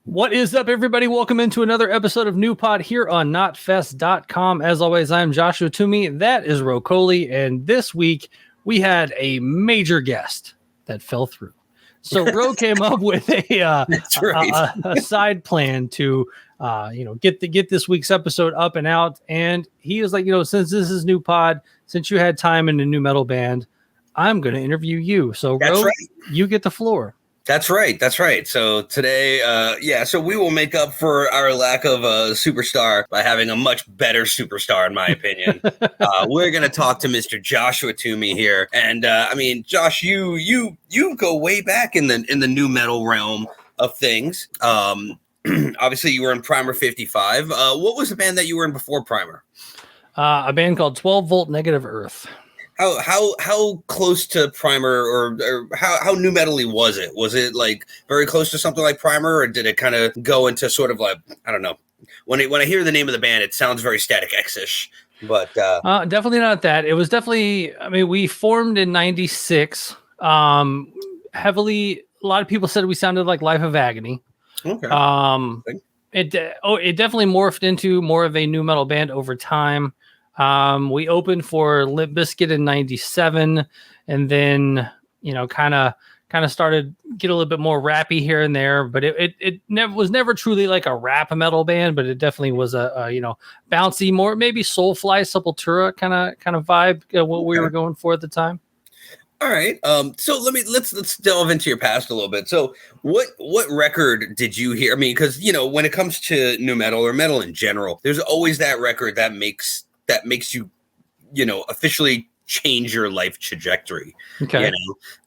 What is up, everybody? Welcome into another episode of New Pod here on KNOTFEST.com. As always, I'm Joshua Toomey. That is Rocoli. And this week, we had a major guest that fell through. So Ro came up with a side plan to get this week's episode up and out. And he was like, since this is New Pod, since you had time in a new metal band, I'm going to interview you. So Ro, you get the floor. That's right. So today, so we will make up for our lack of a superstar by having a much better superstar, in my opinion. We're going to talk to Mr. Joshua Toomey here. And Josh, you go way back in the new metal realm of things. Obviously, you were in Primer 55. What was the band that you were in before Primer? A band called 12 Volt Negative Earth. How close to Primer or how new metal-y was it? Was it like very close to something like Primer, or did it kind of go into sort of like, I don't know. When I hear the name of the band, it sounds very Static X-ish, but definitely not that. It was definitely, we formed in 96. Heavily, a lot of people said we sounded like Life of Agony. Okay. It definitely morphed into more of a new metal band over time. We opened for Limp Bizkit in 97, and then, kind of started get a little bit more rappy here and there, but it was never truly like a rap metal band, but it definitely was a bouncy, more maybe Soulfly, Sepultura kind of vibe, what we were going for at the time. All right. So let's delve into your past a little bit. So what record did you hear? I mean, because, when it comes to new metal or metal in general, there's always that record that makes you, officially change your life trajectory. Okay.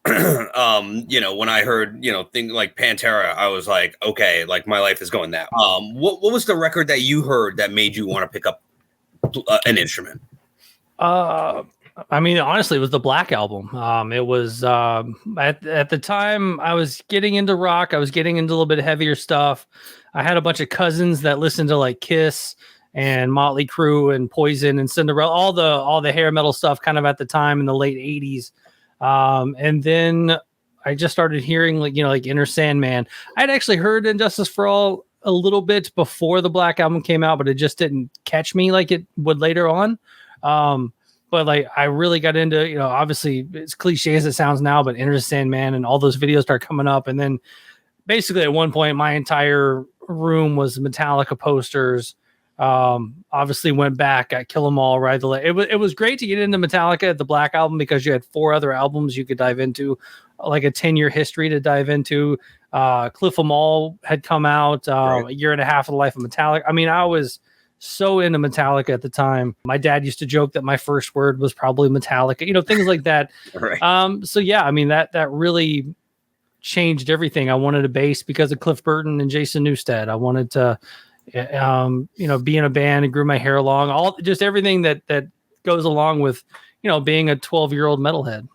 When I heard, things like Pantera, I was like, okay, like my life is going that. What was the record that you heard that made you want to pick up an instrument? Honestly, it was the Black Album. It was at the time I was getting into rock. I was getting into a little bit of heavier stuff. I had a bunch of cousins that listened to like Kiss and Motley Crue and Poison and Cinderella, all the hair metal stuff kind of at the time in the late 80s. And then I just started hearing like Inner Sandman. I'd actually heard Injustice for All a little bit before the Black Album came out, but it just didn't catch me like it would later on. But like I really got into, obviously it's cliche as it sounds now, but Inner Sandman and all those videos start coming up. And then basically at one point my entire room was Metallica posters. Obviously went back at Kill 'Em All, Ride the Lightning. It was great to get into Metallica at the Black Album because you had 4 other albums you could dive into, like a 10-year history to dive into. Cliff 'Em All had come out, right. A year and a half of the life of Metallica. I was so into Metallica at the time. My dad used to joke that my first word was probably Metallica, things like that. Right. That really changed everything. I wanted a bass because of Cliff Burton and Jason Newsted. I wanted to be in a band and grew my hair long, just everything that goes along with, being a 12-year-old metalhead.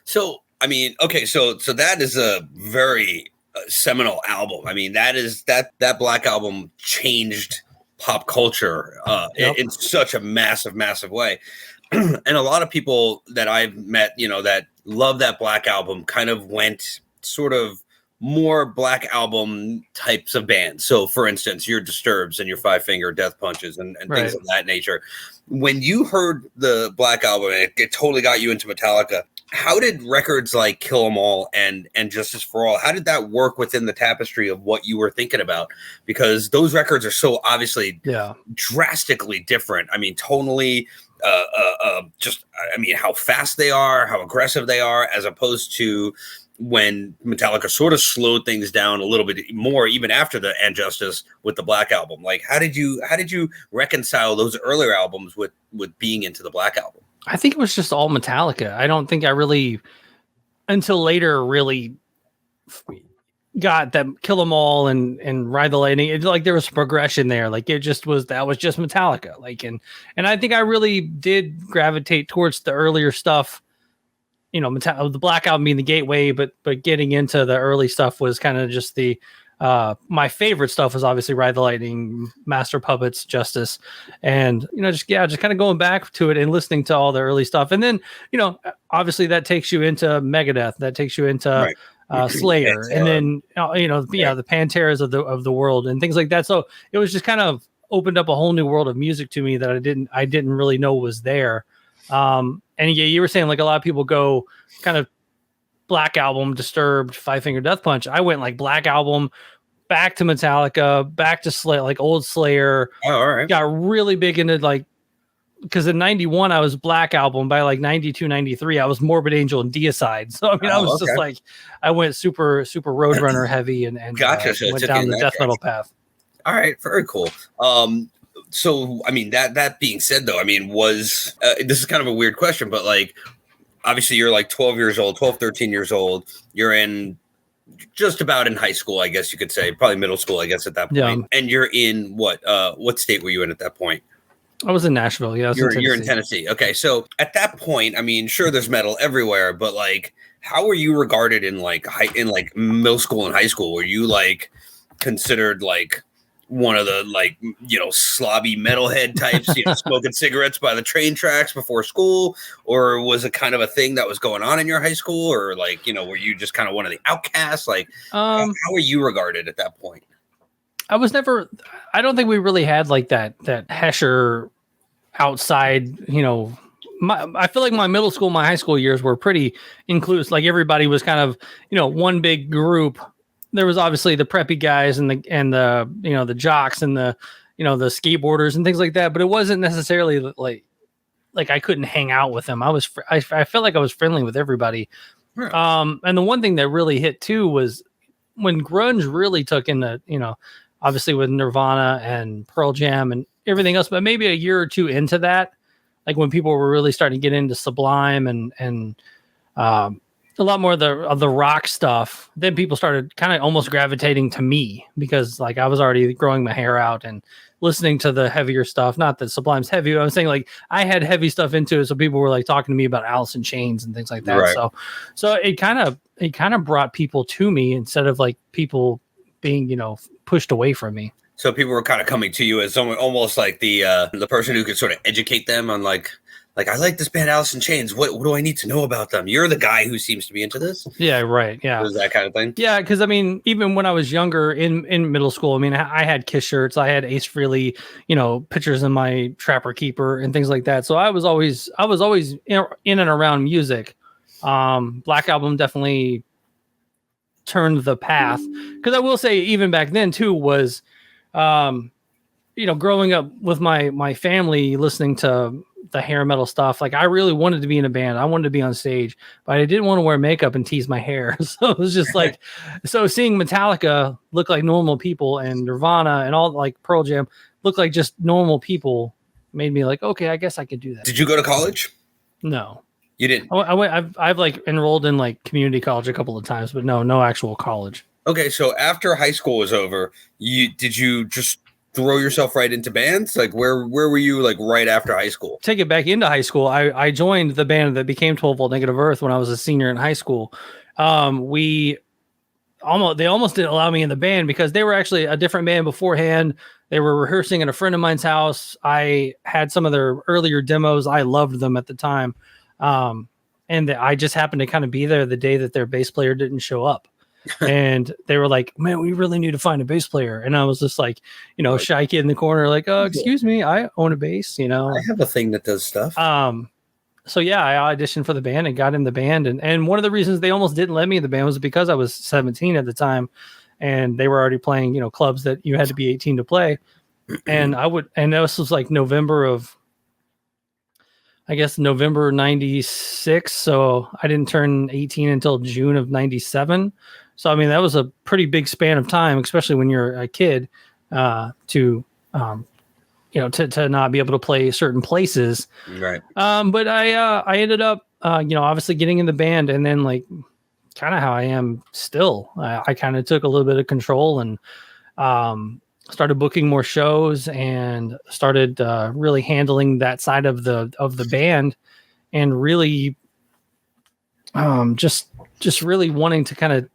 So, so that is a very seminal album. That Black Album changed pop culture in such a massive, massive way. And a lot of people that I've met, that love that Black Album kind of went sort of more Black Album types of bands. So for instance, your Disturbs and your Five Finger Death Punches and right. Things of that nature. When you heard the Black Album, it totally got you into Metallica. How did records like Kill 'Em All and Justice for All, how did that work within the tapestry of what you were thinking about? Because those records are so obviously drastically different. Tonally, how fast they are, how aggressive they are, as opposed to when Metallica sort of slowed things down a little bit more, even after the Injustice with the Black Album. Like, how did you reconcile those earlier albums with being into the Black Album? I think it was just all Metallica. I don't think I really, until later, really got that Kill 'Em All and Ride the Lightning. It's like there was progression there. Like that was just Metallica. Like, and I think I really did gravitate towards the earlier stuff. The Black Album being the gateway, but getting into the early stuff was kind of just the my favorite stuff was obviously Ride the Lightning, Master Puppets, Justice, and just kind of going back to it and listening to all the early stuff. And then obviously that takes you into Megadeth, that takes you into Slayer, and then the Panteras of the world and things like that. So it was just kind of opened up a whole new world of music to me that I didn't really know was there. And yeah, you were saying like a lot of people go kind of Black Album, Disturbed, Five Finger Death Punch. I went like Black Album, back to Metallica, back to Slayer, like old Slayer. Oh, all right. Got really big into like, because in 91 I was Black Album. By like 92, 93 I was Morbid Angel and Deicide. So I mean, I was just like, I went super Roadrunner heavy and gotcha. So went down the death metal path. All right, very cool. So I mean, that being said, though, I mean, was this is kind of a weird question, but like, obviously you're like 13 years old. You're in just about in high school, I guess you could say, probably middle school, I guess at that point. Yeah. And you're in what state were you in at that point? I was in Nashville. Yeah, you're in Tennessee. Okay, so at that point, I mean, sure, there's metal everywhere, but like, how were you regarded in like middle school and high school? Were you like considered like one of the like, slobby metalhead types, smoking cigarettes by the train tracks before school, or was it kind of a thing that was going on in your high school, or like, were you just kind of one of the outcasts? Like, how were you regarded at that point? I don't think we really had like that Hesher outside, I feel like my middle school, my high school years were pretty inclusive. Like everybody was kind of, one big group. There was obviously the preppy guys and the jocks and the the skateboarders and things like that, but it wasn't necessarily like I couldn't hang out with them. I felt like I was friendly with everybody. Yeah. And the one thing that really hit too was when grunge really took in obviously with Nirvana and Pearl Jam and everything else, but maybe a year or two into that, like when people were really starting to get into Sublime and a lot more of the rock stuff, then people started kind of almost gravitating to me because like I was already growing my hair out and listening to the heavier stuff. Not that Sublime's heavy. I was saying like I had heavy stuff into it. So people were like talking to me about Alice in Chains and things like that. Right. So it kind of brought people to me instead of like people being, pushed away from me. So people were kind of coming to you as almost like the person who could sort of educate them on like I like this band Alice in Chains. What do I need to know about them? You're the guy who seems to be into this. Yeah, right. Yeah, was that kind of thing. Yeah, because I mean, even when I was younger in middle school, I mean, I had Kiss shirts, I had Ace Frehley, pictures in my Trapper Keeper and things like that. So I was always in and around music. Black Album definitely turned the path, because I will say even back then too was, growing up with my family listening to the hair metal stuff, like I really wanted to be in a band. I wanted to be on stage, but I didn't want to wear makeup and tease my hair. So it was just like, so seeing Metallica look like normal people and Nirvana and all like Pearl Jam look like just normal people made me like, okay, I guess I could do that. Did you go to college? No. You didn't? I've like enrolled in like community college a couple of times, but no actual college. Okay. So after high school was over, did you just throw yourself right into bands? Like where were you like right after high school? Take it back into high school. I joined the band that became 12 Volt Negative Earth when I was a senior in high school. They almost didn't allow me in the band because they were actually a different band beforehand. They were rehearsing at a friend of mine's house. I had some of their earlier demos. I loved them at the time. And I just happened to kind of be there the day that their bass player didn't show up. And they were like, man, we really need to find a bass player. And I was just like, shy kid in the corner, like, oh, excuse me, I own a bass, I have a thing that does stuff. So yeah, I auditioned for the band and got in the band. And one of the reasons they almost didn't let me in the band was because I was 17 at the time and they were already playing, clubs that you had to be 18 to play. And this was like November 96. So I didn't turn 18 until June of 97. So, I mean, that was a pretty big span of time, especially when you're a kid, to not be able to play certain places. Right. But I ended up, obviously getting in the band, and then like kind of how I am still, I kind of took a little bit of control and started booking more shows and started really handling that side of the band, and really just really wanting to kind of,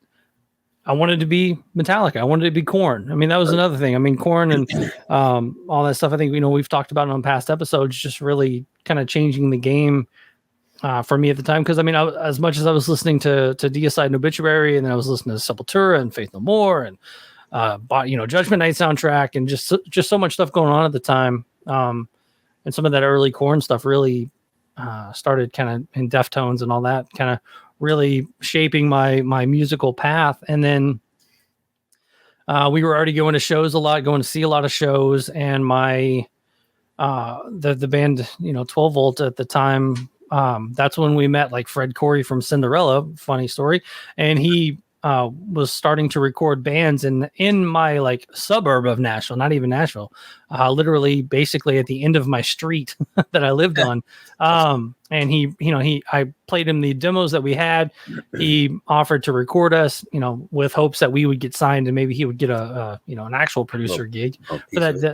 I wanted to be Metallica. I wanted to be Korn. I mean, that was another thing. I mean, Korn and all that stuff, I think, we've talked about it on past episodes, just really kind of changing the game for me at the time. Because I mean, as much as I was listening to Deicide and Obituary, and then I was listening to Sepultura and Faith No More, and Judgment Night soundtrack, and just so much stuff going on at the time. And some of that early Korn stuff really started kind of in Deftones and all that, kind of really shaping my musical path. And then we were already going to shows a lot, going to see a lot of shows, and my the band 12 Volt at the time, that's when we met like Fred Corey from Cinderella, funny story, and he was starting to record bands in my like suburb of Nashville, not even Nashville, literally basically at the end of my street that I lived on. And I played him the demos that we had. He offered to record us, with hopes that we would get signed and maybe he would get an actual producer gig.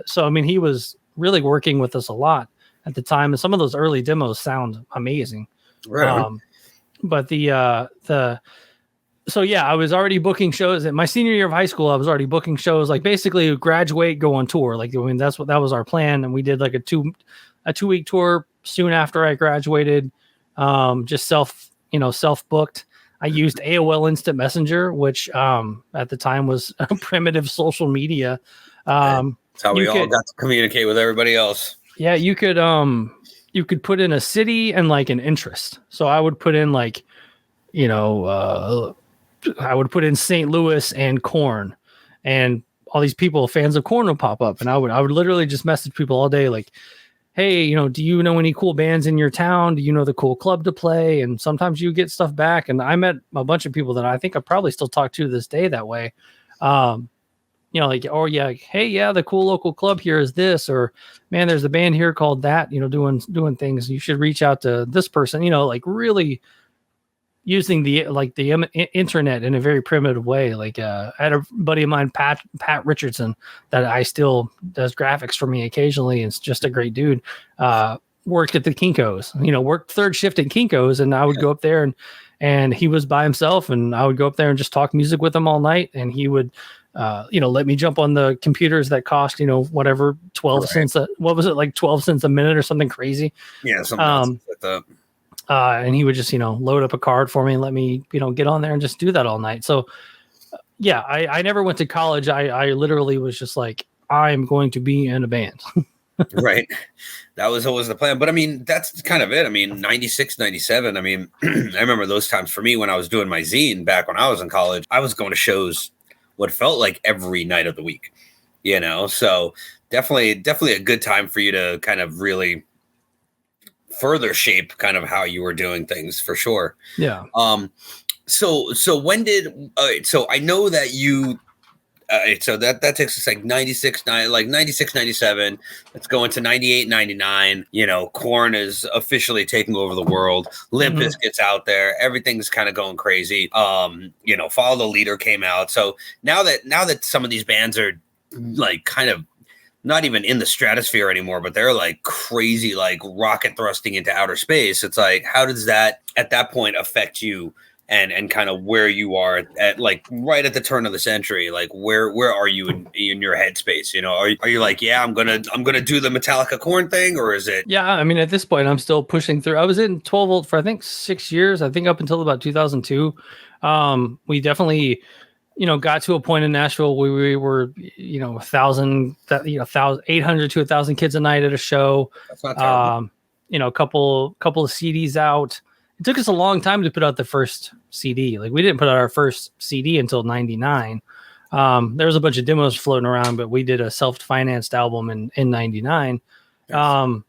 So, I mean, he was really working with us a lot at the time. And some of those early demos sound amazing. Right. So yeah, I was already booking shows at my senior year of high school. I was already booking shows, like basically graduate, go on tour. Like, I mean, that was our plan. And we did like a 2-week tour soon after I graduated. Just self booked. I used AOL Instant Messenger, which at the time was a primitive social media. That's how we all got to communicate with everybody else. Yeah, you could put in a city and like an interest. So I would put in like, I would put in St. Louis and Korn, and all these people, fans of Korn, would pop up, and I would literally just message people all day, like, hey, do you know any cool bands in your town? Do you know the cool club to play? And sometimes you get stuff back. And I met a bunch of people that I think I probably still talk to this day that way. Like, oh yeah, hey, yeah, the cool local club here is this, or man, there's a band here called that, doing things. You should reach out to this person, like really using the internet in a very primitive way. Like, I had a buddy of mine, Pat Richardson, that I still does graphics for me occasionally. It's just a great dude. Worked at the Kinko's, worked third shift at Kinko's, and I would go up there and he was by himself, and I would go up there and just talk music with him all night. And he would, let me jump on the computers that cost, whatever, 12 cents. What was it, like 12 cents a minute or something crazy? Yeah. Something like that. And he would just, load up a card for me and let me, get on there and just do that all night. So yeah, I never went to college. I literally was just like, I'm going to be in a band. Right. That was always the plan. But I mean, that's kind of it. I mean, 96, 97. I mean, I remember those times for me when I was doing my zine back when I was in college. I was going to shows what felt like every night of the week, so definitely a good time for you to kind of really further shape kind of how you were doing things, for sure. Yeah. So when did, so I know that you, so that takes us like 96, 97. Let's go into 98, 99. Korn is officially taking over the world. Limp Bizkit's out there. Everything's kind of going crazy. Follow the Leader came out. So now that some of these bands are like kind of not even in the stratosphere anymore, but they're like crazy, like rocket thrusting into outer space. It's like, how does that at that point affect you? And kind of where you are at like right at the turn of the century, like where are you in your headspace? Are you like, yeah, I'm gonna do the Metallica Korn thing, or is it? Yeah, I mean, at this point, I'm still pushing through. I was in 12 Volt for I think 6 years. I think up until about 2002. We definitely, got to a point in Nashville where we were, 800 to 1,000 kids a night at a show. That's not terrible. A couple of CDs out. It took us a long time to put out the first CD. Like, we didn't put out our first CD until 99. There was a bunch of demos floating around, but we did a self-financed album in 99. And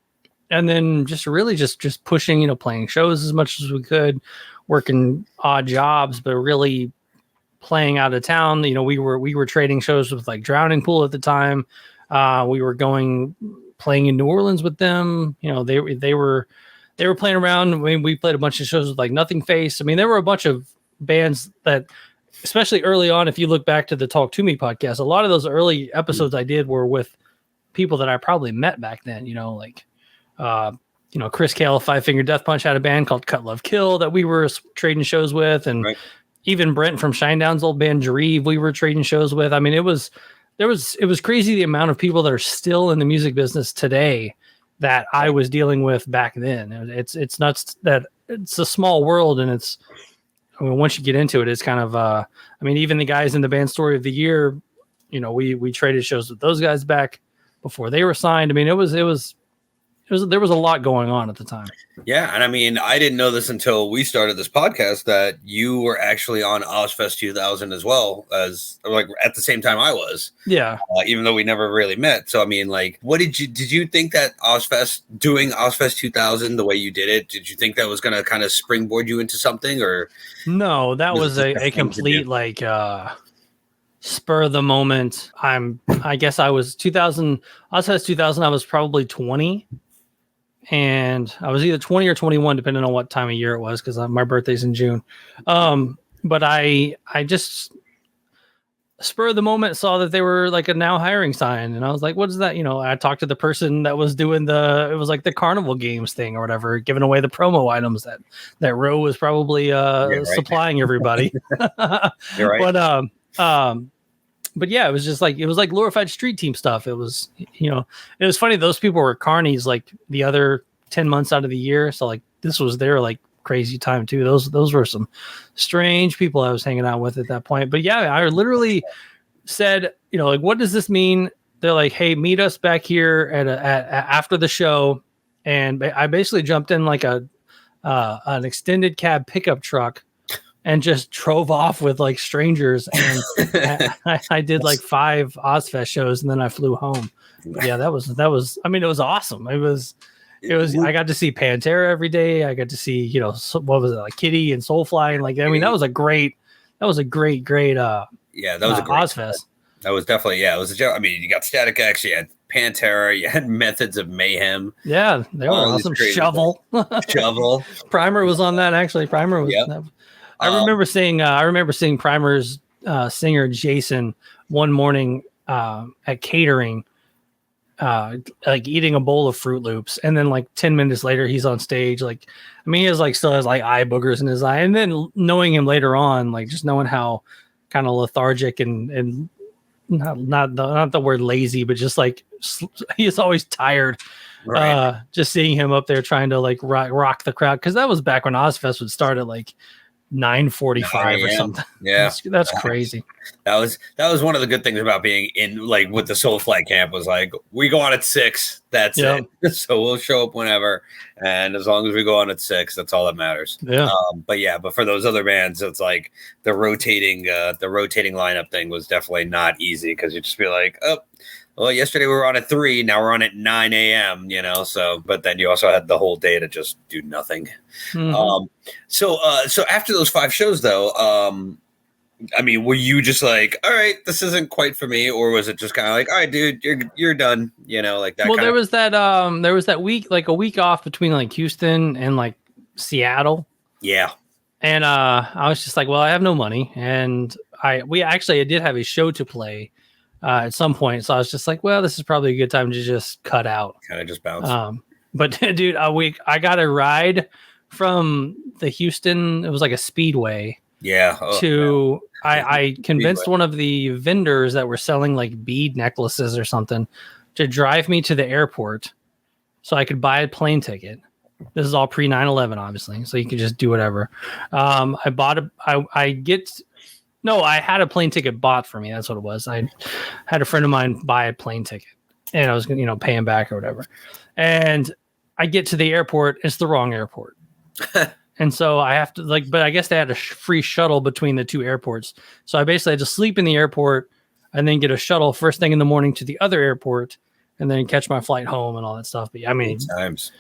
then just really just pushing, playing shows as much as we could, working odd jobs, but really playing out of town. We were trading shows with like Drowning Pool at the time. We were playing in New Orleans with them. They were playing around. I mean, we played a bunch of shows with like Nothing Face. I mean, there were a bunch of bands that, especially early on, if you look back to the Talk To Me podcast, a lot of those early episodes I did were with people that I probably met back then, Chris Cale, Five Finger Death Punch had a band called Cut Love Kill that we were trading shows with. And even Brent from Shinedown's old band Jareve, we were trading shows with. I mean, it was crazy the amount of people that are still in the music business today that I was dealing with back then. It's nuts that it's a small world, and it's, I mean, once you get into it, it's kind of, I mean, even the guys in the band story of the year, you know, we traded shows with those guys back before they were signed. I mean, there was there was a lot going on at the time. Yeah, and I mean, I didn't know this until we started this podcast that you were actually on OzzFest 2000 as well, as like at the same time I was. Yeah. Even though we never really met. So I mean, like, what did you think that doing OzzFest 2000 the way you did it? Did you think that was going to kind of springboard you into something, or no? That was a complete like spur of the moment. I guess I was 2000 OzzFest 2000. I was probably 20. And I was either 20 or 21, depending on what time of year it was, because my birthday's in June. But I just spur of the moment saw that they were like a now hiring sign, and I was like, "What is that?" You know, I talked to the person that was doing it was like the Carnival Games thing or whatever, giving away the promo items that Roe was probably supplying everybody. You're right. But yeah, it was like glorified street team stuff. It was, you know, it was funny. Those people were carnies like the other 10 months out of the year. So like this was their like crazy time too. Those were some strange people I was hanging out with at that point. But yeah, I literally said, you know, like, what does this mean? They're like, hey, meet us back here at after the show. And I basically jumped in like an extended cab pickup truck and just drove off with like strangers, and I did like 5 OzzFest shows, and then I flew home. But yeah, that was. I mean, it was awesome. It was. I got to see Pantera every day. I got to see, you know, what was it, like Kitty and Soulfly, and like, I mean, that was a great. That was a great. Yeah, that was a great OzzFest. That was definitely, yeah, it was a joke. I mean, you got Static X, you had Pantera, you had Methods of Mayhem. Yeah, they were awesome. Shovel. Primer was on that actually. Primer was. Yep. I remember seeing Primer's singer Jason one morning at catering, like eating a bowl of Fruit Loops, and then like 10 minutes later he's on stage. Like, I mean, he still has like eye boogers in his eye, and then knowing him later on, like just knowing how kind of lethargic and not the word lazy, but just like he's always tired. Right. Just seeing him up there trying to like rock the crowd, because that was back when OzzFest would start at like 9:45 or something. Yeah, that's crazy. That was one of the good things about being in like with the Soulfly camp, was like, we go on at 6. That's it. So we'll show up whenever, and as long as we go on at 6, that's all that matters. Yeah. But for those other bands, it's like the rotating lineup thing was definitely not easy, because you just be like, oh, well, yesterday we were on at 3, now we're on at 9 a.m., you know, so, but then you also had the whole day to just do nothing. Mm-hmm. So after those 5 shows though, I mean, were you just like, all right, this isn't quite for me, or was it just kind of like, all right, dude, you're done, you know, like that? Well, there was that week, like a week off between like Houston and like Seattle. Yeah. And I was just like, well, I have no money, and I did have a show to play at some point, so I was just like, well, this is probably a good time to just cut out, kind of just bounce. But dude, I got a ride from the Houston, it was like a Speedway. Yeah. I convinced one of the vendors that were selling like bead necklaces or something to drive me to the airport so I could buy a plane ticket. This is all pre 9/11, obviously, so you could just do whatever. I had a plane ticket bought for me. That's what it was. I had a friend of mine buy a plane ticket, and I was, you know, paying back or whatever. And I get to the airport. It's the wrong airport. And so I have to but I guess they had a free shuttle between the 2 airports. So I basically had to sleep in the airport and then get a shuttle first thing in the morning to the other airport, and then catch my flight home and all that stuff. But I mean, times.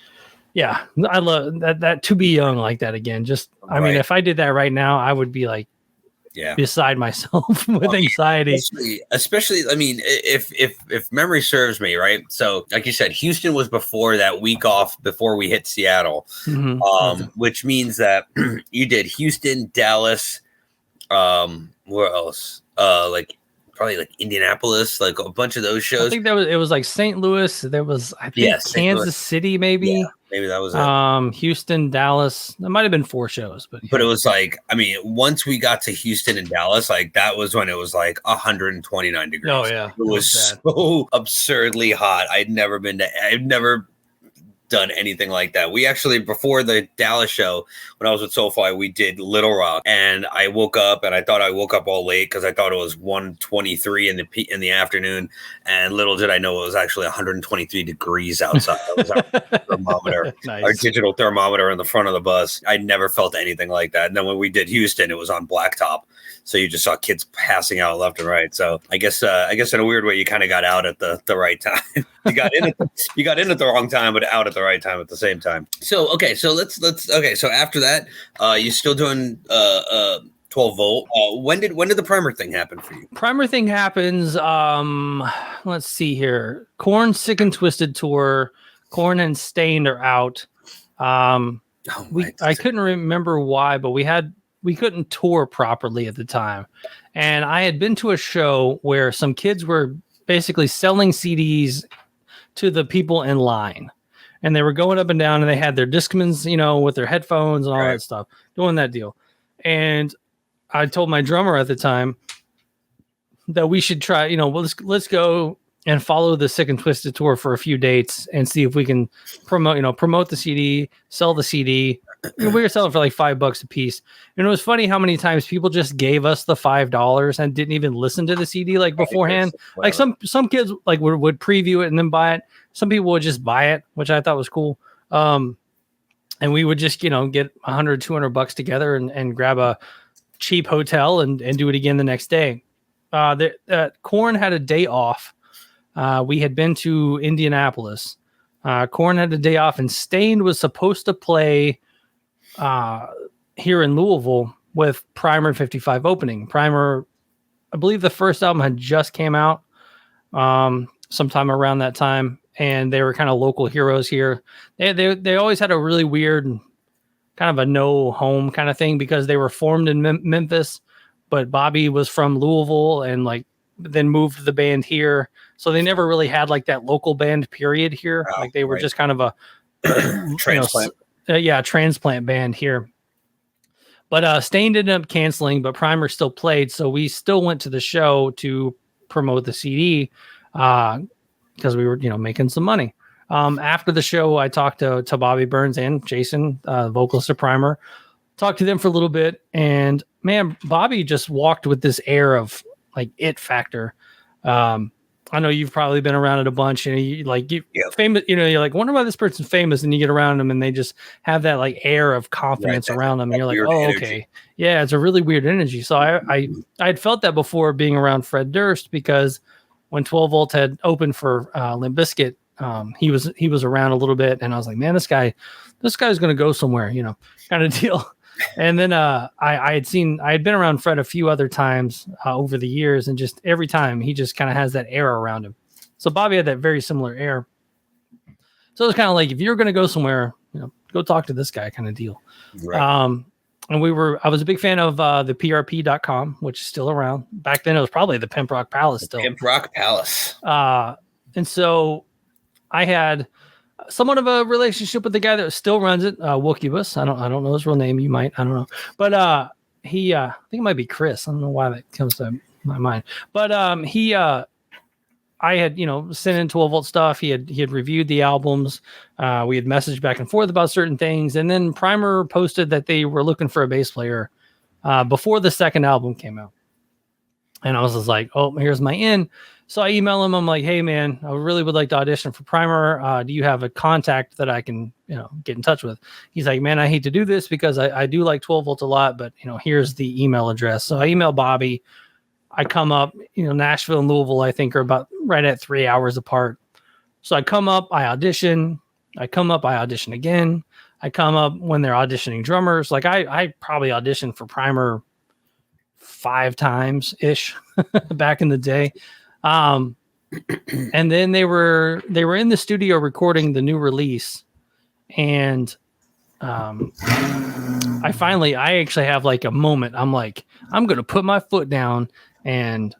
Yeah, I love that to be young like that again. Just, I mean, if I did that right now, I would be like, beside myself with anxiety. Especially, I mean, if memory serves me right. So, like you said, Houston was before that week off before we hit Seattle, which means that you did Houston, Dallas, where else? Like probably like Indianapolis, like a bunch of those shows. I think it was like St. Louis. There was, I think, Kansas City, maybe. Yeah, maybe that was it. Houston, Dallas. That might have been 4 shows, but it was like, I mean, once we got to Houston and Dallas, like that was when it was like 129 degrees. Oh yeah, it was so absurdly hot. I've never done anything like that. We actually, before the Dallas show, when I was with SoFi, we did Little Rock, and I woke up and I thought I woke up all late because I thought it was 1:23 in the afternoon, and little did I know it was actually 123 degrees outside. That was our thermometer, Nice. our digital thermometer in the front of the bus. I never felt anything like that. And then when we did Houston, it was on blacktop. So you just saw kids passing out left and right. So I guess in a weird way, you kind of got out at the right time. you got in at the wrong time, but out at the right time at the same time. So okay, so let's So after that, you're still doing 12 volt. When did the primer thing happen for you? Primer thing happens. Let's see here. Korn Sick and Twisted tour. Korn and Stained are out. I couldn't remember why, but we couldn't tour properly at the time. And I had been to a show where some kids were basically selling CDs to the people in line. And they were going up and down and they had their Discmans, with their headphones and all that stuff, doing that deal. And I told my drummer at the time that we should try, let's go and follow the Sick and Twisted tour for a few dates and see if we can promote the CD, sell the CD. We were selling for like $5 a piece. And it was funny how many times people just gave us the $5 and didn't even listen to the CD like beforehand. Like some kids like would preview it and then buy it. Some people would just buy it, which I thought was cool. And we would just, get $100, $200 together and grab a cheap hotel and do it again the next day. Korn had a day off. We had been to Indianapolis. Korn had a day off, and Stained was supposed to play here in Louisville with Primer 55 opening. Primer, I believe the first album had just came out sometime around that time, and they were kind of local heroes here. They always had a really weird kind of a no home kind of thing because they were formed in Memphis, but Bobby was from Louisville and then moved the band here. So they never really had like that local band period here. Wow, like they were just kind of a transplant. Transplant band here. But Stained ended up canceling, but Primer still played. So we still went to the show to promote the CD because we were, making some money. After the show, I talked to Bobby Burns and Jason, vocalist of Primer, talked to them for a little bit. And man, Bobby just walked with this air of like it factor. I know you've probably been around it a bunch, and famous, you're like, wonder why this person's famous, and you get around them and they just have that like air of confidence around them. And you're like, oh, energy. okay. Yeah. It's a really weird energy. So I had felt that before being around Fred Durst, because when 12 Volt had opened for Limp Bizkit, he was around a little bit, and I was like, man, this guy's going to go somewhere, kind of deal. And then I had been around Fred a few other times over the years, and just every time he just kind of has that air around him. So Bobby had that very similar air. So it was kind of like, if you're going to go somewhere, go talk to this guy kind of deal. Right. And I was a big fan of the PRP.com, which is still around. Back then it was probably the Pimp Rock Palace still. Pimp Rock Palace. And so I had somewhat of a relationship with the guy that still runs it, Wookibus. I don't know his real name. You might, I don't know. But he, I think it might be Chris. I don't know why that comes to my mind. But I had, sent in 12 Volt stuff. He had reviewed the albums. We had messaged back and forth about certain things. And then Primer posted that they were looking for a bass player before the second album came out. And I was just like, oh, here's my in. So I email him. I'm like, hey, man, I really would like to audition for Primer. Do you have a contact that I can, get in touch with? He's like, man, I hate to do this because I do like 12 Volt a lot, but, here's the email address. So I email Bobby. I come up, Nashville and Louisville, I think, are about right at 3 hours apart. So I come up, I audition. I come up, I audition again. I come up when they're auditioning drummers. Like I probably auditioned for Primer 5 times ish back in the day. And then they were in the studio recording the new release. And I actually have like a moment. I'm like, I'm going to put my foot down and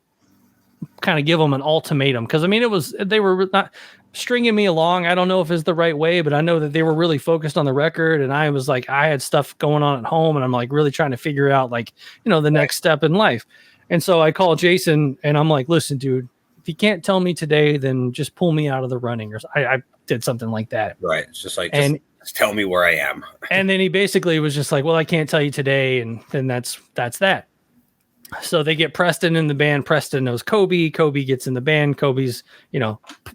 kind of give them an ultimatum. Cause I mean, they were not stringing me along. I don't know if it's the right way, but I know that they were really focused on the record. And I was like, I had stuff going on at home, and I'm like really trying to figure out like, the next step in life. And so I called Jason and I'm like, listen, dude, if you can't tell me today, then just pull me out of the running. Or I did something like that. Right. It's just like, and just tell me where I am. And then he basically was just like, well, I can't tell you today. And then that's that. So they get Preston in the band. Preston knows Kobe. Kobe gets in the band. Kobe's,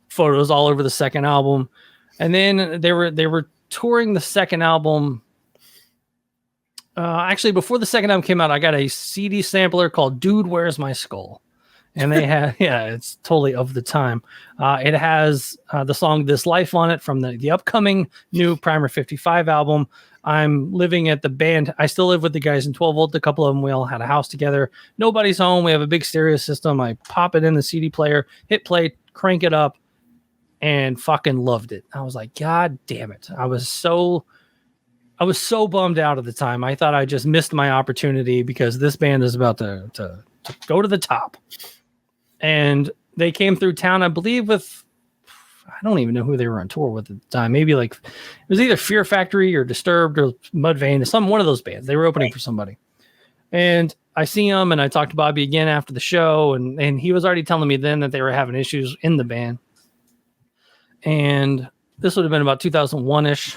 photos all over the second album. And then they were touring the second album. Actually, before the second album came out, I got a CD sampler called Dude, Where's My Skull? And they had, it's totally of the time. It has the song This Life on it from the upcoming new Primer 55 album. I'm living at the band. I still live with the guys in 12 Volt. A couple of them, we all had a house together. Nobody's home. We have a big stereo system. I pop it in the CD player, hit play, crank it up, and fucking loved it. I was like, God damn it. I was so bummed out at the time. I thought I just missed my opportunity because this band is about to go to the top. And they came through town, I believe, with, I don't even know who they were on tour with at the time. Maybe like it was either Fear Factory or Disturbed or Mudvayne, one of those bands. They were opening for somebody. And I see them and I talked to Bobby again after the show. And he was already telling me then that they were having issues in the band. And this would have been about 2001-ish.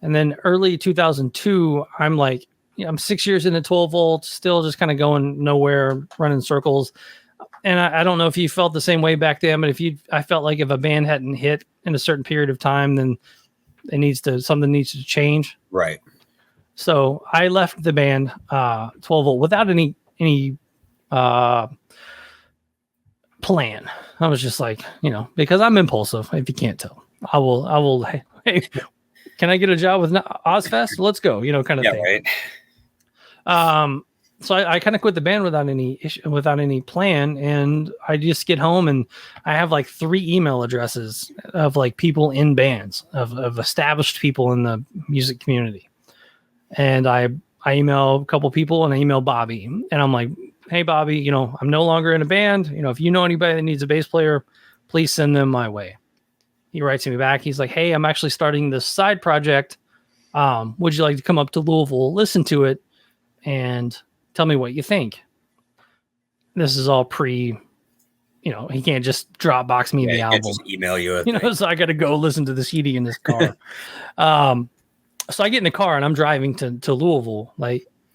And then early 2002, I'm like, I'm 6 years into 12 Volt, still just kind of going nowhere, running circles. And I don't know if you felt the same way back then, but I felt like if a band hadn't hit in a certain period of time, then something needs to change. Right. So I left the band, 12 Volt, without any plan. I was just like, because I'm impulsive. If you can't tell, I will. Hey, can I get a job with OzzFest? Let's go. Kind of thing. Right. So I kind of quit the band without any issue, without any plan. And I just get home and I have like 3 email addresses of like people in bands, of established people in the music community. And I email a couple people and I email Bobby and I'm like, hey, Bobby, I'm no longer in a band. If you know anybody that needs a bass player, please send them my way. He writes me back. He's like, hey, I'm actually starting this side project. Would you like to come up to Louisville, listen to it, and tell me what you think? This is all pre, he can't just Dropbox me the album. Just email you. So I got to go listen to the CD in this car. So I get in the car and I'm driving to Louisville.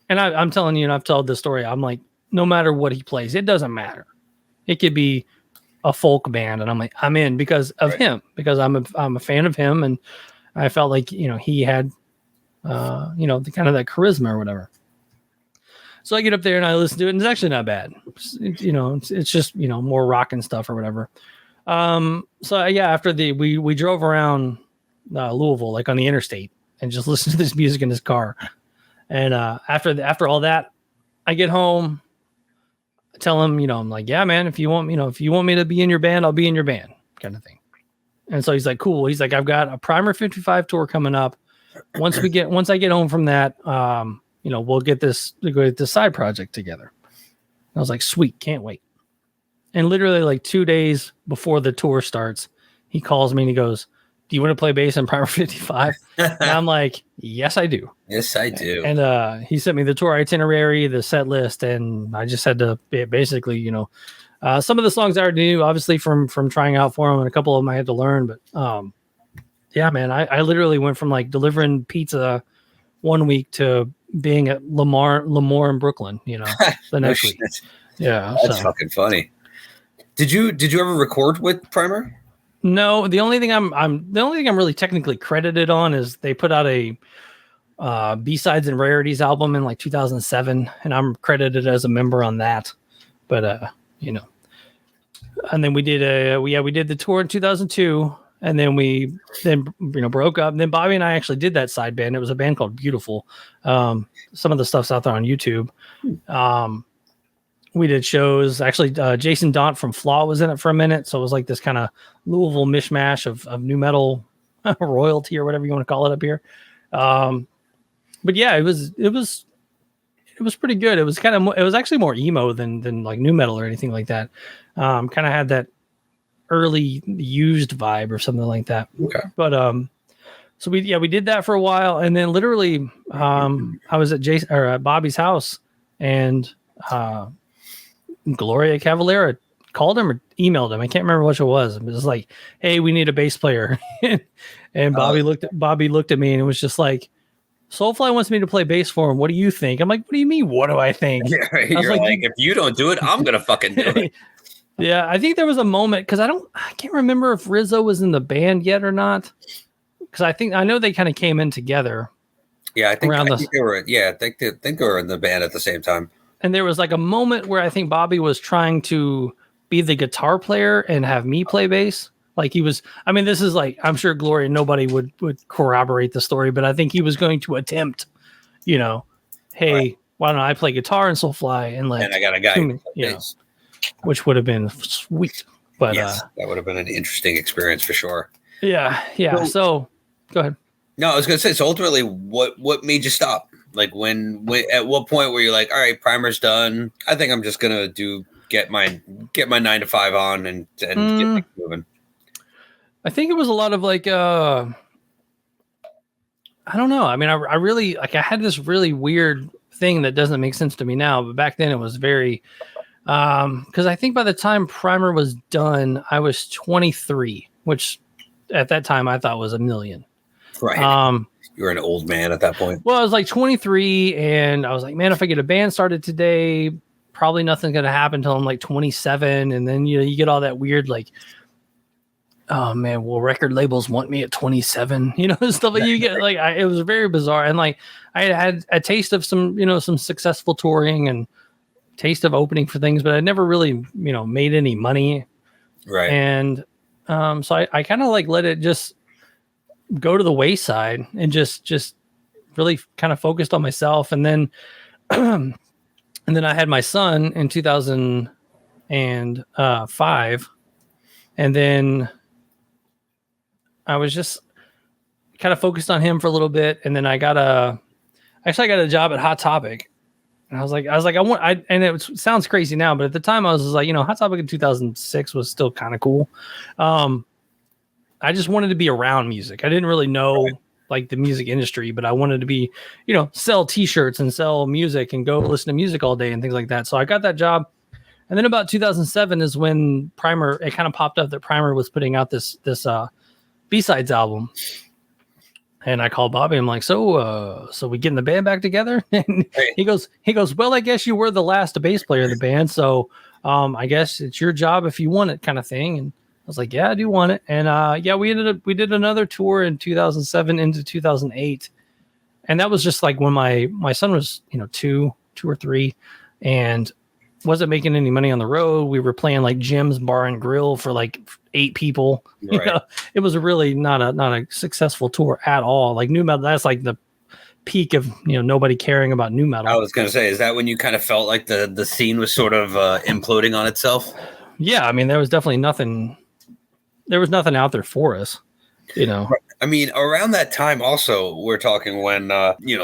And I'm telling you, and I've told this story. I'm like, no matter what he plays, it doesn't matter. It could be a folk band, and I'm like, I'm in because of him, because I'm a fan of him, and I felt like he had the kind of that charisma or whatever. So I get up there and I listen to it, and it's actually not bad. It's just more rock and stuff or whatever. So yeah, after we drove around Louisville, like on the interstate, and just listened to this music in this car. And after all that, I get home. Tell him, I'm like, yeah, man, if you want me to be in your band, I'll be in your band, kind of thing. And so he's like, cool. He's like, I've got a Primer 55 tour coming up. Once I get home from that, we'll get this side project together. I was like, sweet, can't wait. And literally like 2 days before the tour starts, he calls me and he goes, do you want to play bass in Primer 55? And I'm like, yes, I do. Yes, I do. And he sent me the tour itinerary, the set list, and I just had to basically, some of the songs I already knew, obviously from trying out for them, and a couple of them I had to learn. But yeah, man, I literally went from like delivering pizza one week to being at Lemoore in Brooklyn, the next week. Yeah, that's fucking funny. Did you ever record with Primer? No, the only thing I'm really technically credited on is they put out a B-sides and rarities album in like 2007, and I'm credited as a member on that. But and then we did the tour in 2002, and then we broke up. And then Bobby and I actually did that side band. It was a band called Beautiful. Some of the stuff's out there on YouTube. We did shows. Actually, Jason Daunt from Flaw was in it for a minute. So it was like this kind of Louisville mishmash of new metal royalty or whatever you want to call it up here. But yeah, it was pretty good. It was actually more emo than like new metal or anything like that. Kind of had that early Used vibe or something like that. Okay. But so we did that for a while, and then literally I was at Bobby's house, and Gloria Cavalera called him or emailed him. I can't remember which it was. It was like, hey, we need a bass player. And Bobby looked at me and it was just like, Soulfly wants me to play bass for him. What do you think? I'm like, what do you mean? What do I think? Yeah, you're like, if you don't do it, I'm gonna fucking do it. Yeah, I think there was a moment because I can't remember if Rizzo was in the band yet or not. Because I know they kind of came in together. Yeah, I think they were. Yeah, I think they were in the band at the same time. And there was like a moment where I think Bobby was trying to be the guitar player and have me play bass. Like he was, I mean, this is like, I'm sure Gloria, nobody would corroborate the story, but I think he was going to attempt, hey, why don't I play guitar in Soulfly and I got a guy, which would have been sweet. But yes, that would have been an interesting experience for sure. Yeah. So go ahead. No, I was going to say, so ultimately, what made you stop? Like when at what point were you like, all right, primer's done. I think I'm just going to get my 9 to 5 on and get things moving. I think it was a lot of like, I don't know. I mean, I really, like, I had this really weird thing that doesn't make sense to me now, but back then it was very, because I think by the time primer was done, I was 23, which at that time I thought was a million. Right. You were an old man at that point. Well, I was like 23 and I was like, man, if I get a band started today, probably nothing's going to happen until I'm like 27. And then, you get all that weird, like, oh man, well, record labels want me at 27, stuff like you get. Like, it was very bizarre. And like, I had a taste of some, some successful touring and taste of opening for things, but I never really, made any money. Right. And so I kind of like let it just go to the wayside and just really kind of focused on myself. And then, and then I had my son in 2005. And then I was just kind of focused on him for a little bit. And then I got a job at Hot Topic. And I was like, and it sounds crazy now, but at the time I was like, Hot Topic in 2006 was still kind of cool. I just wanted to be around music. I didn't really know like the music industry, but I wanted to be, sell t-shirts and sell music and go listen to music all day and things like that. So I got that job. And then about 2007 is when Primer, it kind of popped up that Primer was putting out this B-sides album. And I called Bobby. I'm like, so we getting the band back together? And he goes, well, I guess you were the last bass player of the band. So I guess it's your job if you want it, kind of thing. And I was like, yeah, I do want it. And we did another tour in 2007 into 2008. And that was just like when my son was, 2 or 3 and wasn't making any money on the road. We were playing like Jim's Bar and Grill for like 8 people. Right. It was really not a successful tour at all. Like nu metal, that's like the peak of nobody caring about nu metal. I was going to say, is that when you kind of felt like the scene was sort of imploding on itself? Yeah, I mean, there was definitely nothing. There was nothing out there for us, I mean, around that time also, we're talking when,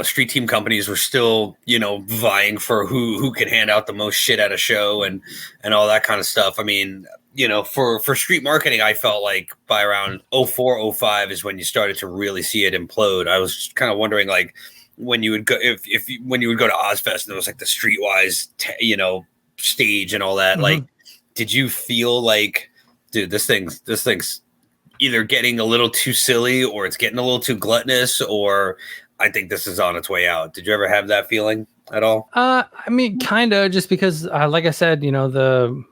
street team companies were still, vying for who could hand out the most shit at a show and all that kind of stuff. I mean, for street marketing, I felt like by around 04, 05 is when you started to really see it implode. I was kind of wondering, like, when you would go, when you would go to OzzFest and there was like the Streetwise, stage and all that, mm-hmm. Like, did you feel like, dude, this thing's either getting a little too silly or it's getting a little too gluttonous, or I think this is on its way out? Did you ever have that feeling at all? I mean, kind of, just because, like I said, the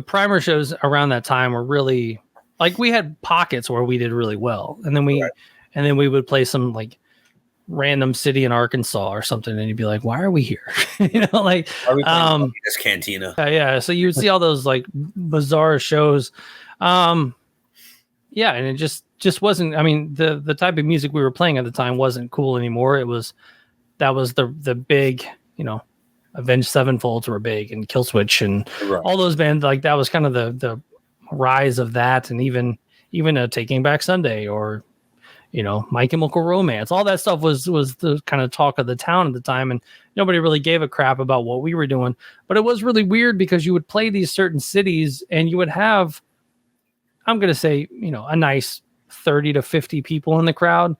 Primer shows around that time were really, like, we had pockets where we did really well. And then we would play some like random city in Arkansas or something. And you'd be like, why are we here? Like, are we playing this cantina? Yeah. So you would see all those like bizarre shows. Yeah, and it just wasn't. I mean, the type of music we were playing at the time wasn't cool anymore. That was the big, Avenged Sevenfolds were big, and Killswitch and all those bands. Like, that was kind of the rise of that, and even a Taking Back Sunday or My Chemical Romance. All that stuff was the kind of talk of the town at the time, and nobody really gave a crap about what we were doing. But it was really weird because you would play these certain cities, and you would have, I'm going to say, a nice 30 to 50 people in the crowd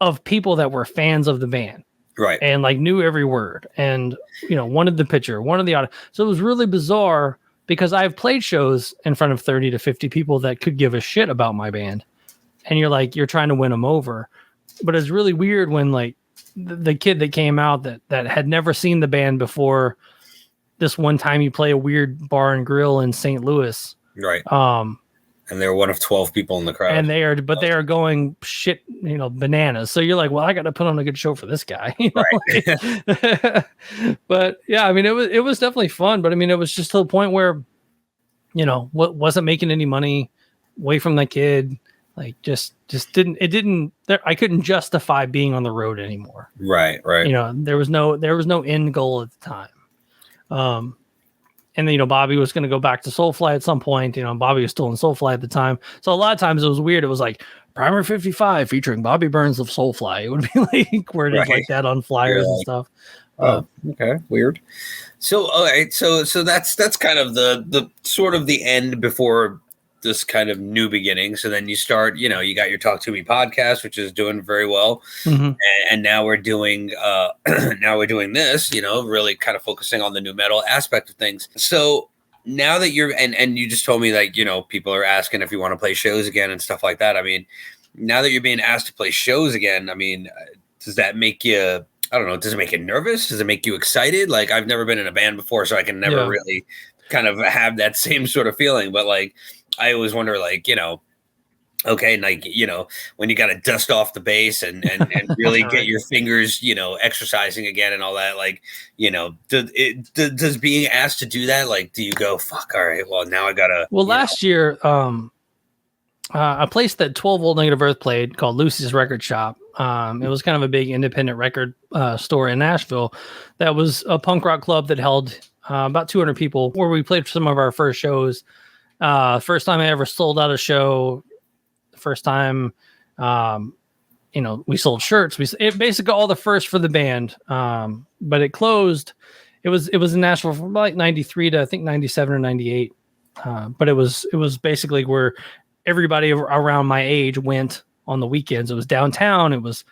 of people that were fans of the band. Right. And like knew every word and, wanted the picture, wanted the audio. So it was really bizarre because I've played shows in front of 30 to 50 people that could give a shit about my band. And you're trying to win them over. But it's really weird when like the kid that came out that had never seen the band before, this one time you play a weird bar and grill in St. Louis. Right. And they're one of 12 people in the crowd. And they are going shit, bananas. So you're like, well, I got to put on a good show for this guy. Right. But yeah, I mean, it was definitely fun, but I mean, it was just to the point where, what wasn't making any money away from the kid. Like just I couldn't justify being on the road anymore. Right. There was no end goal at the time. And then, Bobby was going to go back to Soulfly at some point. Bobby was still in Soulfly at the time. So a lot of times it was weird. It was like Primer 55 featuring Bobby Burns of Soulfly. It would be like worded like that on flyers and stuff. Okay. Weird. So, all right. So that's kind of the sort of the end before this kind of new beginning. So then you start, you got your Talk to Me podcast, which is doing very well. Mm-hmm. And now we're doing, this, really kind of focusing on the new metal aspect of things. So now that you're, and you just told me like, people are asking if you want to play shows again and stuff like that. I mean, now that you're being asked to play shows again, I mean, does that make you, I don't know, does it make you nervous? Does it make you excited? Like I've never been in a band before, so I can never really kind of have that same sort of feeling. But like, I always wonder, like, okay, like, when you got to dust off the bass and really get your fingers, exercising again and all that, like, does being asked to do that, like, do you go, fuck, all right, well, now I gotta. Well, last year, a place that 12 Volt Negative Earth played called Lucy's Record Shop. It was kind of a big independent record store in Nashville. That was a punk rock club that held about 200 people, where we played some of our first shows. First time I ever sold out a show. First time, we sold shirts. It basically all the first for the band. But it closed. It was in Nashville from like 93 to I think 97 or 98. But it was basically where everybody around my age went on the weekends. It was downtown. It was,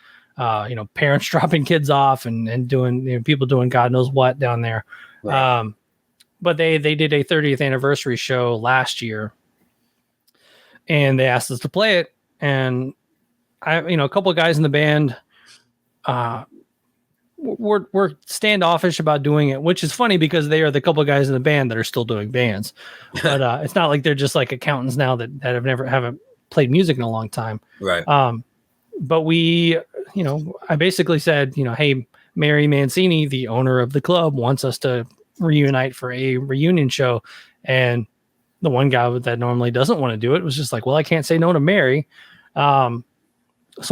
parents dropping kids off and doing, people doing God knows what down there. Right. But they did a 30th anniversary show last year, and they asked us to play it. And a couple of guys in the band, we're standoffish about doing it, which is funny because they are the couple of guys in the band that are still doing bands. But it's not like they're just like accountants now that haven't played music in a long time. Right. But we, I basically said, hey, Mary Mancini, the owner of the club, wants us to reunite for a reunion show. And the one guy that normally doesn't want to do it was just like, well, I can't say no to Mary. So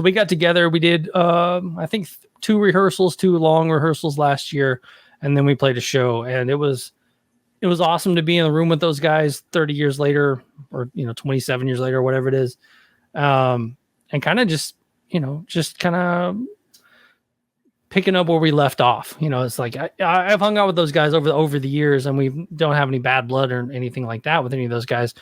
we got together. We did, I think, 2 long rehearsals last year. And then we played a show, and it was awesome to be in the room with those guys 30 years later, or, 27 years later, or whatever it is. And kind of just kind of picking up where we left off. It's like I've hung out with those guys over the years, and we don't have any bad blood or anything like that with any of those guys.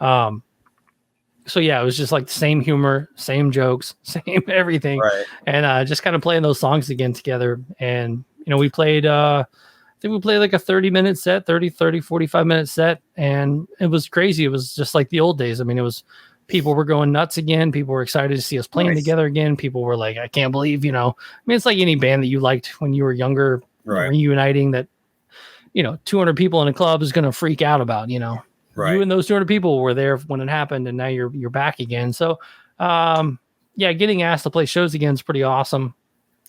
So yeah, it was just like the same humor, same jokes, same everything, right. And just kind of playing those songs again together. And we played I think we played like a 30-minute set, 45-minute set, and it was crazy. It was just like the old days. I mean, people were going nuts again. People were excited to see us playing together again. People were like, I can't believe, it's like any band that you liked when you were younger, right. Reuniting that, 200 people in a club is going to freak out about, right. You and those 200 people were there when it happened, and now you're back again. So, getting asked to play shows again is pretty awesome.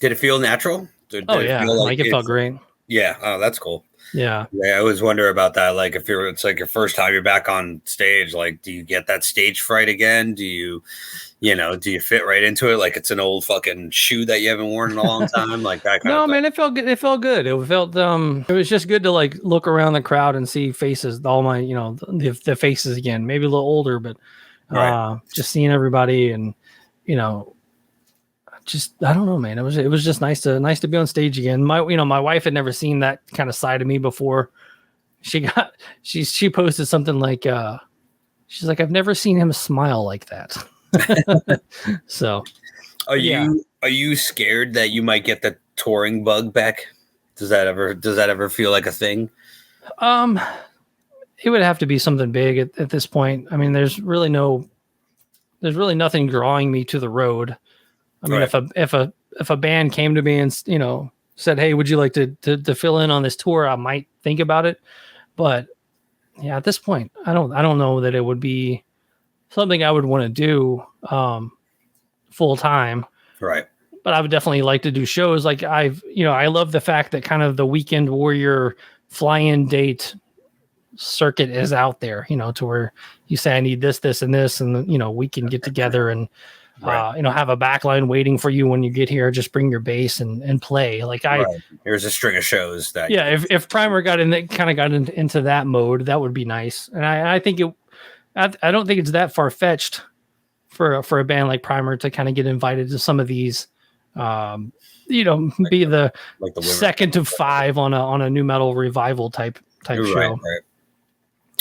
Did it feel natural? Did it feel like it felt great. Yeah. Oh, that's cool. Yeah. I always wonder about that. Like it's like your first time you're back on stage, like, do you get that stage fright again? Do you fit right into it? Like it's an old fucking shoe that you haven't worn in a long time. Like that kind of thing. Man, it felt good. It felt good. It felt, it was just good to like look around the crowd and see faces, all my, the faces again, maybe a little older, but just seeing everybody and, just, I don't know, man. It was just nice to be on stage again. My wife had never seen that kind of side of me before. She posted something like, she's like, I've never seen him smile like that. So are you scared that you might get the touring bug back? Does that ever feel like a thing? it would have to be something big at this point. I mean, there's really nothing drawing me to the road. I mean, if a band came to me and, you know, said, "Hey, would you like to fill in on this tour?" I might think about it, but yeah, at this point, I don't know that it would be something I would want to do full time. Right. But I would definitely like to do shows. Like I love the fact that kind of the weekend warrior fly-in date circuit is out there, you know, to where you say, I need this, this, and this, and, you know, we can get together and, you know, have a backline waiting for you when you get here. Just bring your bass and play. Like Here's a string of shows that. Yeah. If Primer got into that mode, that would be nice. And I think I don't think it's that far fetched for a band like Primer to kind of get invited to some of these, you know, be the second to five on a new metal revival type show. Right.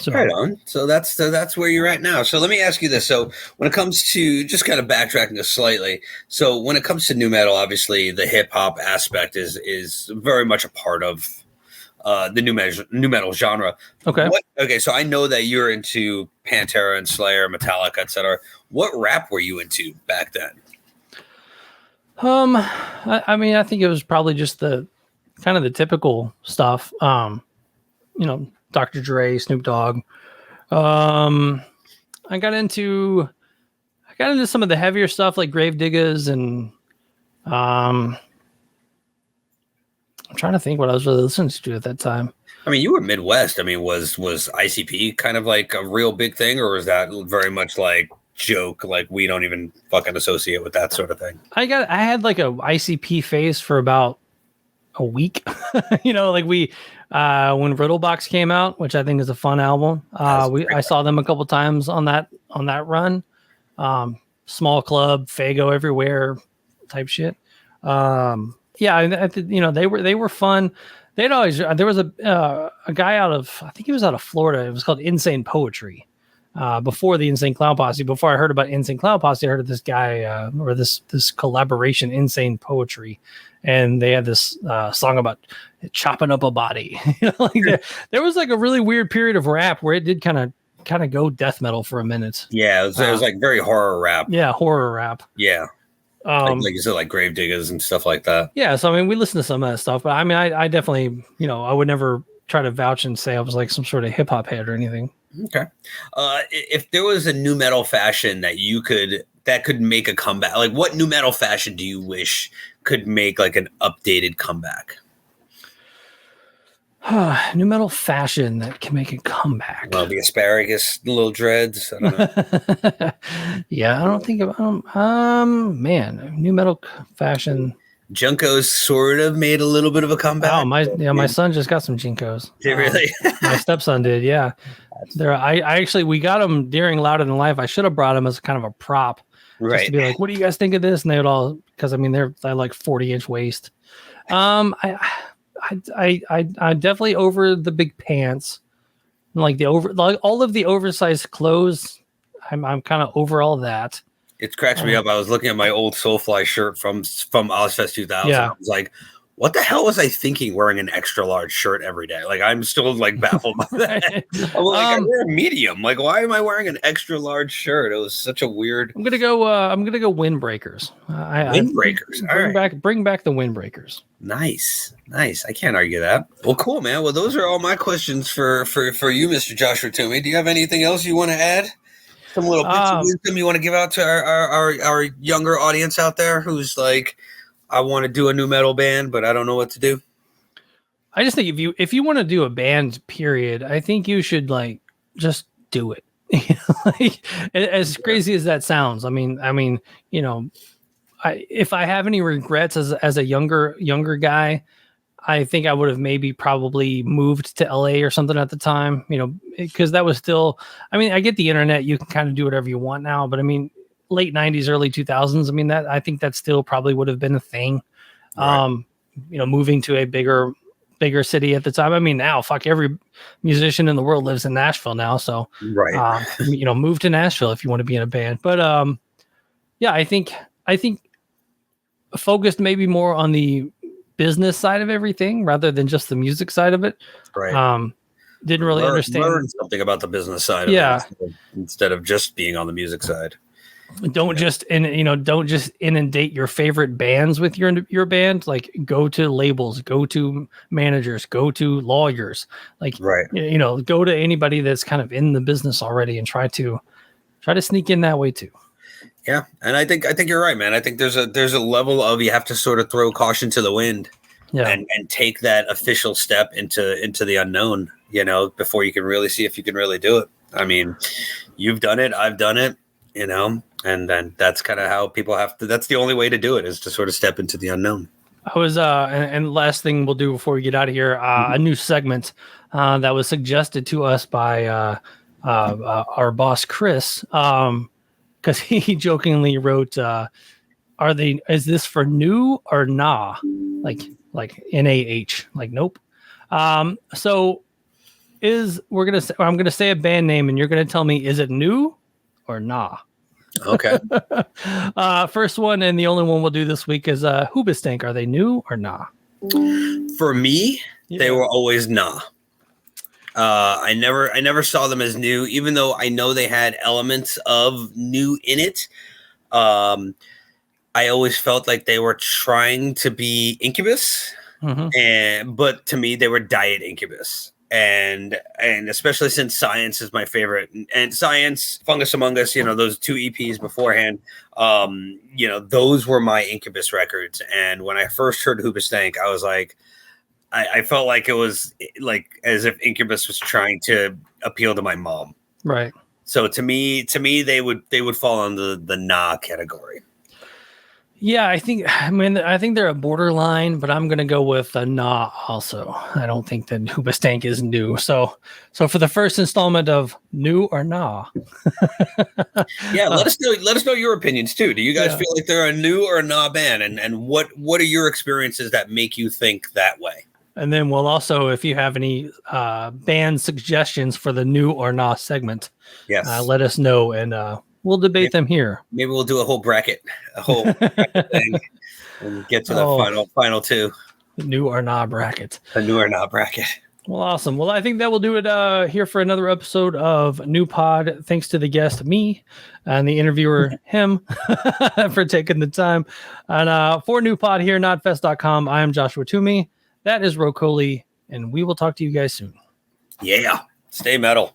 So, right on. So that's where you're at now. So let me ask you this. So when it comes to just kind of backtracking this slightly, so when it comes to new metal, obviously the hip hop aspect is very much a part of the new metal genre. Okay. Okay. So I know that you're into Pantera and Slayer, Metallica, etc. What rap were you into back then? I mean, I think it was probably just the kind of the typical stuff. You know, Dr. Dre, Snoop Dogg. I got into some of the heavier stuff like Gravediggers and I'm trying to think what I was really listening to at that time. I mean, you were Midwest. I mean, was ICP kind of like a real big thing, or was that very much like joke, like we don't even fucking associate with that sort of thing? I had like a ICP phase for about a week. You know, like when Riddlebox came out, which I think is a fun album. I saw them a couple times on that run. Small club, Fago everywhere type shit. Yeah, you know, they were fun. They'd always, there was a guy out of, I think he was out of Florida. It was called Insane Poetry. Before the Insane Clown Posse, before I heard about Insane Clown Posse, I heard of this guy or this collaboration, Insane Poetry, and they had this song about chopping up a body. You know, like there was like a really weird period of rap where it did kind of go death metal for a minute. Yeah, it was like very horror rap. Yeah, horror rap. Yeah. Like you said, like Gravediggers and stuff like that. Yeah, so I mean, we listened to some of that stuff, but I mean, I definitely, you know, I would never try to vouch and say I was like some sort of hip hop head or anything. Okay. If there was a new metal fashion that could make a comeback, like what new metal fashion do you wish could make like an updated comeback? New metal fashion that can make a comeback. Well, the asparagus, the little dreads. I don't know. Yeah, I don't think man, new metal fashion. Junkos sort of made a little bit of a comeback. Oh, my son just got some Jinkos. Did really? My stepson did, yeah. I actually, we got them during Louder Than Life. I should have brought them as kind of a prop. Right. Just to be like, what do you guys think of this? And they would all, because I mean, they're like 40-inch waist. I definitely over the big pants, like all of the oversized clothes. I'm kind of over all that. It cracks me up. I was looking at my old Soulfly shirt from OzzFest 2000. Yeah. I was like, what the hell was I thinking wearing an extra large shirt every day? Like, I'm still like baffled by that. I'm like, I wear a medium. Like, why am I wearing an extra large shirt? It was such a weird. I'm gonna go windbreakers. Windbreakers. Bring back the windbreakers. Nice. I can't argue that. Well, cool, man. Well, those are all my questions for you, Mr. Joshua Toomey. Do you have anything else you want to add? Some little bits of wisdom you want to give out to our younger audience out there who's like, I want to do a new metal band, but I don't know what to do. I just think if you want to do a band, period, I think you should like just do it. Like, as crazy as that sounds. I mean, you know, if I have any regrets as a younger guy, I think I would have probably moved to LA or something at the time, you know, because that was still, I mean, I get the internet, you can kind of do whatever you want now, but I mean, late 90s, early 2000s, I mean, I think that still probably would have been a thing. Right. You know, moving to a bigger city at the time. I mean, now fuck, every musician in the world lives in Nashville now. So, right. You know, move to Nashville if you want to be in a band. But yeah, I think focused maybe more on the business side of everything rather than just the music side of it. Right. didn't really understand. Learn something about the business side of it instead of just being on the music side. Don't just inundate your favorite bands with your band. Like, go to labels, go to managers, go to lawyers. Like, go to anybody that's kind of in the business already and try to sneak in that way too. Yeah, and I think you're right, man. I think there's a level of, you have to sort of throw caution to the wind, and take that official step into the unknown, before you can really see if you can really do it. I mean, you've done it, I've done it, and then that's kind of how people have to. That's the only way to do it, is to sort of step into the unknown. I was and last thing we'll do before we get out of here, a new segment that was suggested to us by our boss Chris. Because he jokingly wrote, is this for new or nah? Like NAH, like nope. So I'm gonna say a band name and you're gonna tell me, is it new or nah? Okay. First one and the only one we'll do this week is Hoobastank. Are they new or nah? For me, they were always nah. I never saw them as new, even though I know they had elements of new in it. I always felt like they were trying to be Incubus, but to me they were Diet Incubus, and especially since Science is my favorite, and Science, Fungus Among Us, those 2 EPs beforehand, those were my Incubus records. And when I first heard Hoobastank, I was like, I felt like it was like as if Incubus was trying to appeal to my mom. Right. So to me, they would fall under the nah category. Yeah, I think they're a borderline, but I'm gonna go with a nah also. I don't think that Hoobastank is new. So for the first installment of new or nah. Yeah, let us know your opinions too. Do you guys feel like they're a new or a nah band? And what are your experiences that make you think that way? And then we'll also, if you have any band suggestions for the new or nah segment, let us know, and we'll debate them here. Maybe we'll do a whole bracket thing, and get to the final 2. The new or nah bracket. A new or nah bracket. Well, awesome. Well, I think that will do it here for another episode of New Pod. Thanks to the guest, me, and the interviewer, him, for taking the time. And for New Pod here, KNOTFEST.com, I am Joshua Toomey. That is Rocoli, and we will talk to you guys soon. Yeah. Stay metal.